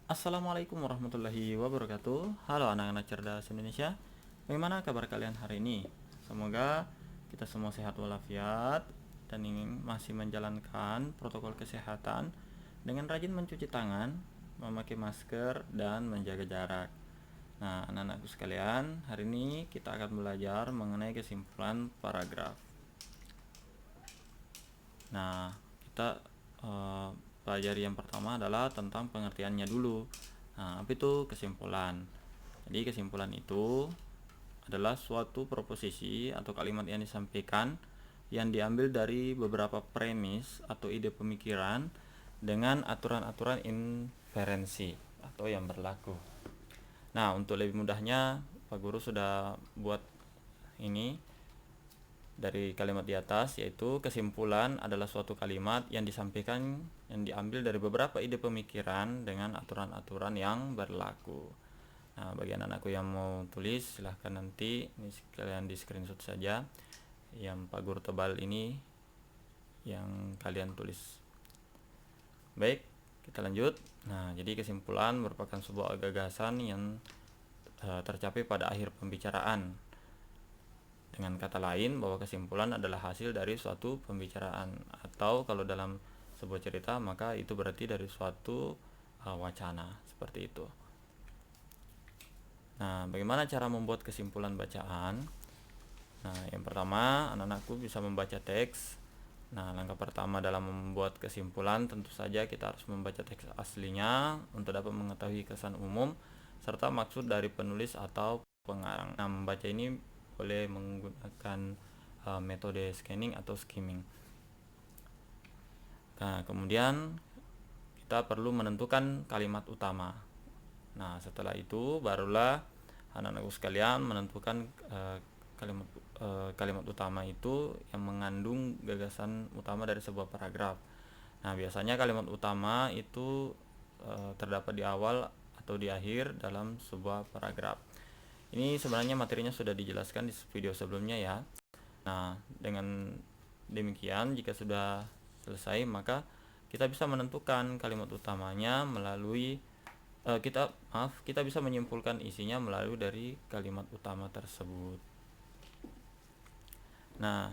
Assalamualaikum warahmatullahi wabarakatuh. Halo anak-anak cerdas Indonesia. Bagaimana kabar kalian hari ini? Semoga kita semua sehat walafiat dan ingin masih menjalankan protokol kesehatan dengan rajin mencuci tangan, memakai masker, dan menjaga jarak. Nah, anak-anakku sekalian, hari ini kita akan belajar mengenai kesimpulan paragraf. Nah, kita pelajari yang pertama adalah tentang pengertiannya dulu. Nah, apa itu kesimpulan? Jadi kesimpulan itu adalah suatu proposisi atau kalimat yang disampaikan yang diambil dari beberapa premis atau ide pemikiran dengan aturan-aturan inferensi atau yang berlaku. Nah, untuk lebih mudahnya, Pak Guru sudah buat ini dari kalimat di atas, yaitu kesimpulan adalah suatu kalimat yang disampaikan yang diambil dari beberapa ide pemikiran dengan aturan-aturan yang berlaku. Nah, bagi anak-anakku yang mau tulis, silahkan nanti ini kalian di screenshot saja yang Pak Guru tebal ini yang kalian tulis. Baik, kita lanjut. Nah, jadi kesimpulan merupakan sebuah gagasan yang tercapai pada akhir pembicaraan. Dengan kata lain, bahwa kesimpulan adalah hasil dari suatu pembicaraan, atau kalau dalam sebuah cerita maka itu berarti dari suatu wacana, seperti itu. Nah, bagaimana cara membuat kesimpulan bacaan? Nah, yang pertama, anak-anakku bisa membaca teks. Nah, langkah pertama dalam membuat kesimpulan tentu saja kita harus membaca teks aslinya untuk dapat mengetahui kesan umum serta maksud dari penulis atau pengarang. Nah, membaca ini boleh menggunakan metode scanning atau skimming. Nah, kemudian kita perlu menentukan kalimat utama. Nah, setelah itu barulah anak-anakku sekalian menentukan kalimat utama itu yang mengandung gagasan utama dari sebuah paragraf. Nah, biasanya kalimat utama itu terdapat di awal atau di akhir dalam sebuah paragraf. Ini sebenarnya materinya sudah dijelaskan di video sebelumnya ya. Nah, dengan demikian jika sudah selesai maka kita bisa menentukan kalimat utamanya melalui kita bisa menyimpulkan isinya melalui dari kalimat utama tersebut. Nah,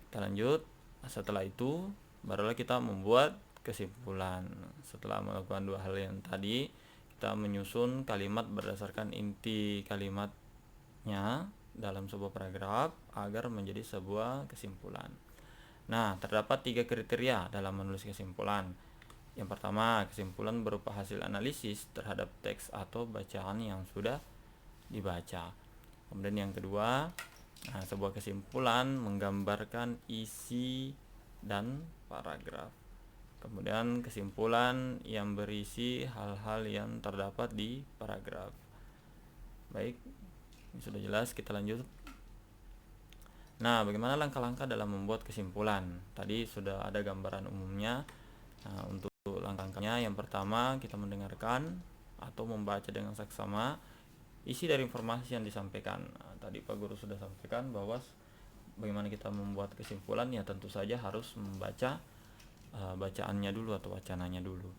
kita lanjut. Setelah itu barulah kita membuat kesimpulan. Setelah melakukan dua hal yang tadi, kita menyusun kalimat berdasarkan inti kalimatnya dalam sebuah paragraf agar menjadi sebuah kesimpulan. Nah, terdapat 3 kriteria dalam menulis kesimpulan. Yang pertama, kesimpulan berupa hasil analisis terhadap teks atau bacaan yang sudah dibaca. Kemudian yang kedua, sebuah kesimpulan menggambarkan isi dan paragraf. Kemudian kesimpulan yang berisi hal-hal yang terdapat di paragraf. Baik, ini sudah jelas, kita lanjut. Nah, bagaimana langkah-langkah dalam membuat kesimpulan? Tadi sudah ada gambaran umumnya. Nah, untuk langkah-langkahnya, yang pertama kita mendengarkan atau membaca dengan saksama isi dari informasi yang disampaikan. Nah, tadi Pak Guru sudah sampaikan bahwa bagaimana kita membuat kesimpulan, ya tentu saja harus membaca bacaannya dulu atau wacananya dulu.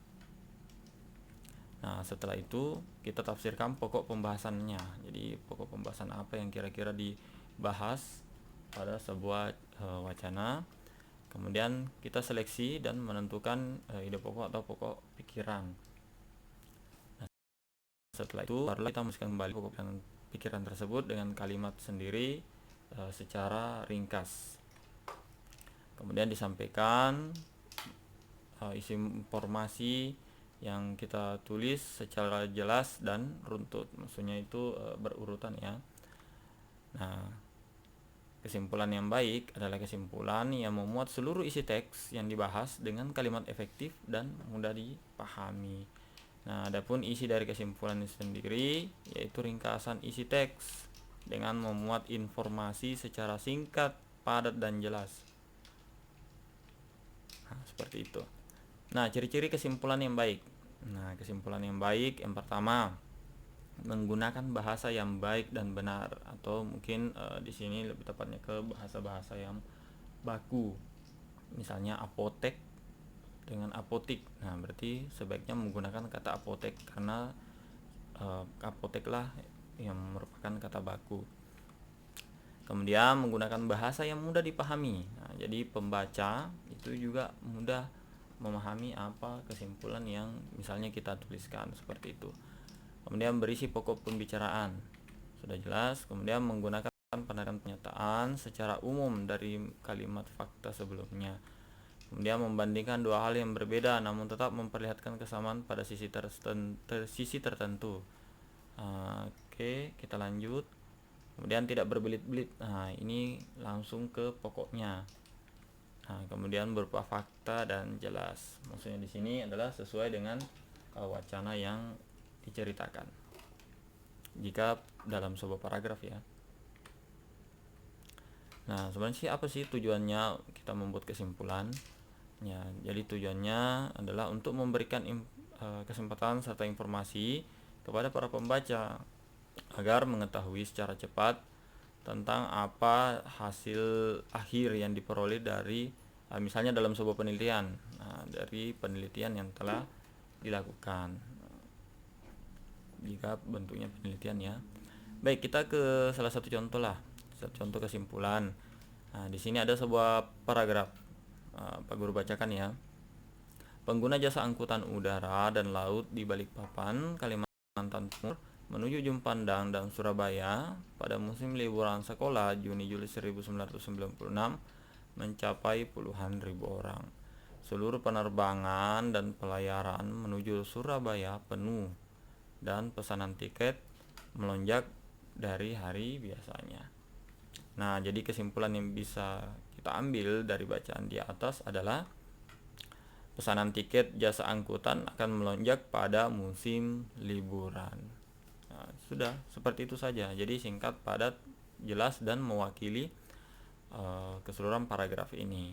Nah, setelah itu kita tafsirkan pokok pembahasannya. Jadi pokok pembahasan apa yang kira-kira dibahas pada sebuah wacana. Kemudian kita seleksi dan menentukan ide pokok atau pokok pikiran. Nah, setelah itu baru kita menuliskan kembali pokok pikiran tersebut dengan kalimat sendiri secara ringkas. Kemudian disampaikan isi informasi yang kita tulis secara jelas dan runtut, maksudnya itu berurutan ya. Nah, kesimpulan yang baik adalah kesimpulan yang memuat seluruh isi teks yang dibahas dengan kalimat efektif dan mudah dipahami. Nah, adapun isi dari kesimpulan itu sendiri yaitu ringkasan isi teks dengan memuat informasi secara singkat, padat dan jelas. Nah, seperti itu. Nah, ciri-ciri kesimpulan yang baik. Nah, kesimpulan yang baik yang pertama, menggunakan bahasa yang baik dan benar, atau mungkin di sini lebih tepatnya ke bahasa-bahasa yang baku. Misalnya apotek dengan apotik. Nah, berarti sebaiknya menggunakan kata apotek karena apotek lah yang merupakan kata baku. Kemudian menggunakan bahasa yang mudah dipahami. Nah, jadi pembaca itu juga mudah memahami apa kesimpulan yang misalnya kita tuliskan seperti itu. Kemudian berisi pokok pembicaraan. Sudah jelas. Kemudian menggunakan penarikan pernyataan secara umum dari kalimat fakta sebelumnya. Kemudian membandingkan dua hal yang berbeda namun tetap memperlihatkan kesamaan pada sisi tertentu. Oke, kita lanjut. Kemudian tidak berbelit-belit. Nah, ini langsung ke pokoknya. Nah, kemudian berupa fakta dan jelas. Maksudnya di sini adalah sesuai dengan wacana yang diceritakan. Jika dalam sebuah paragraf ya. Nah, sebenarnya sih apa sih tujuannya kita membuat kesimpulan? Ya, jadi tujuannya adalah untuk memberikan kesempatan serta informasi kepada para pembaca agar mengetahui secara cepat tentang apa hasil akhir yang diperoleh dari misalnya dalam sebuah penelitian. Nah, dari penelitian yang telah dilakukan. Jika bentuknya penelitian ya. Baik, kita ke salah satu contoh lah. Contoh kesimpulan. Nah, di sini ada sebuah paragraf. Pak Guru bacakan ya. Pengguna jasa angkutan udara dan laut di Balikpapan, Kalimantan Timur menuju Jumpandang dan Surabaya pada musim liburan sekolah Juni-Juli 1996 mencapai puluhan ribu orang. Seluruh penerbangan dan pelayaran menuju Surabaya penuh dan pesanan tiket melonjak dari hari biasanya. Nah, jadi kesimpulan yang bisa kita ambil dari bacaan di atas adalah pesanan tiket jasa angkutan akan melonjak pada musim liburan. Nah, sudah seperti itu saja. Jadi singkat, padat, jelas dan mewakili keseluruhan paragraf ini.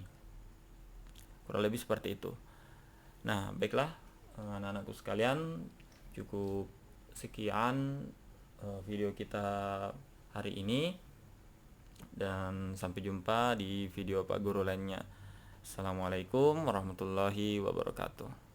Kurang lebih seperti itu. Nah, baiklah anak-anakku sekalian, cukup sekian video kita hari ini. Dan sampai jumpa di video Pak Guru lainnya. Assalamualaikum warahmatullahi wabarakatuh.